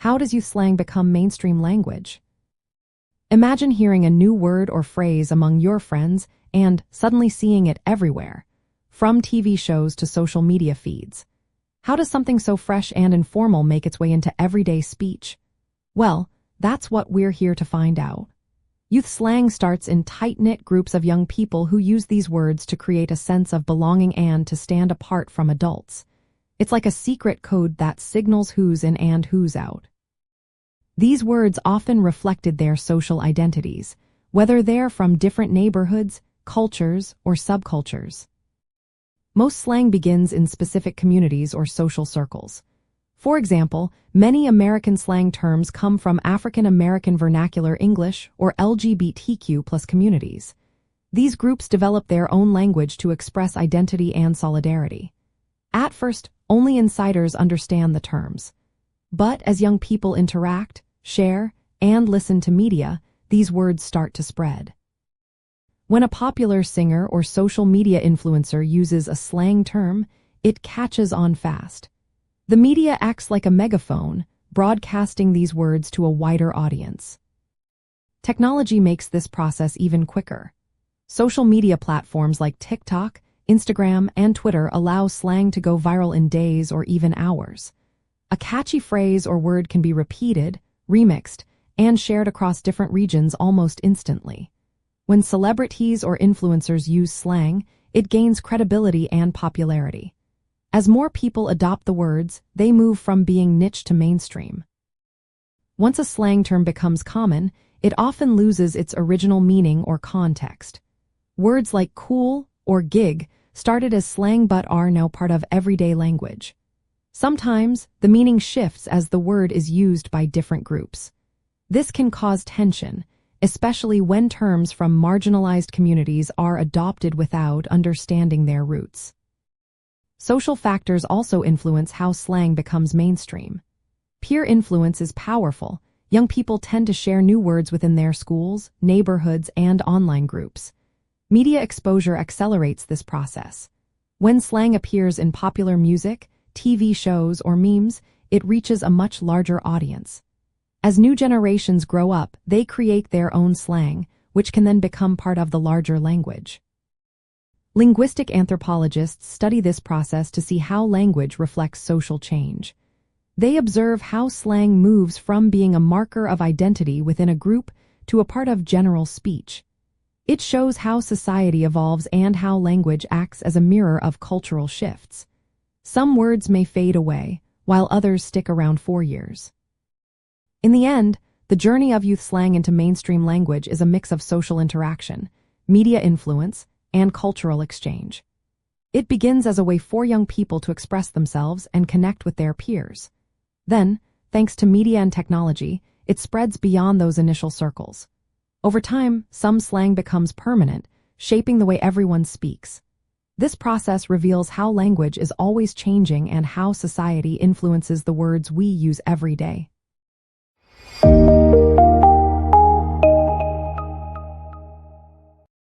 How does youth slang become mainstream language? Imagine hearing a new word or phrase among your friends and suddenly seeing it everywhere, from TV shows to social media feeds. How does something so fresh and informal make its way into everyday speech? Well, that's what we're here to find out. Youth slang starts in tight-knit groups of young people who use these words to create a sense of belonging and to stand apart from adults. It's like a secret code that signals who's in and who's out. These words often reflected their social identities, whether they're from different neighborhoods, cultures, or subcultures. Most slang begins in specific communities or social circles. For example, many American slang terms come from African American vernacular English or LGBTQ+ communities. These groups develop their own language to express identity and solidarity. At first, only insiders understand the terms. But as young people interact, share, and listen to media, these words start to spread. When a popular singer or social media influencer uses a slang term, it catches on fast. The media acts like a megaphone, broadcasting these words to a wider audience. Technology makes this process even quicker. Social media platforms like TikTok, Instagram, and Twitter allow slang to go viral in days or even hours. A catchy phrase or word can be repeated, remixed, and shared across different regions almost instantly. When celebrities or influencers use slang, it gains credibility and popularity. As more people adopt the words, they move from being niche to mainstream. Once a slang term becomes common, it often loses its original meaning or context. Words like cool or gig started as slang but are now part of everyday language. Sometimes, the meaning shifts as the word is used by different groups. This can cause tension, especially when terms from marginalized communities are adopted without understanding their roots. Social factors also influence how slang becomes mainstream. Peer influence is powerful. Young people tend to share new words within their schools, neighborhoods, and online groups. Media exposure accelerates this process. When slang appears in popular music, TV shows, or memes, it reaches a much larger audience. As new generations grow up, they create their own slang, which can then become part of the larger language. Linguistic anthropologists study this process to see how language reflects social change. They observe how slang moves from being a marker of identity within a group to a part of general speech. It shows how society evolves and how language acts as a mirror of cultural shifts. Some words may fade away, while others stick around for years. In the end, the journey of youth slang into mainstream language is a mix of social interaction, media influence, and cultural exchange. It begins as a way for young people to express themselves and connect with their peers. Then, thanks to media and technology, it spreads beyond those initial circles. Over time, some slang becomes permanent, shaping the way everyone speaks. This process reveals how language is always changing and how society influences the words we use every day.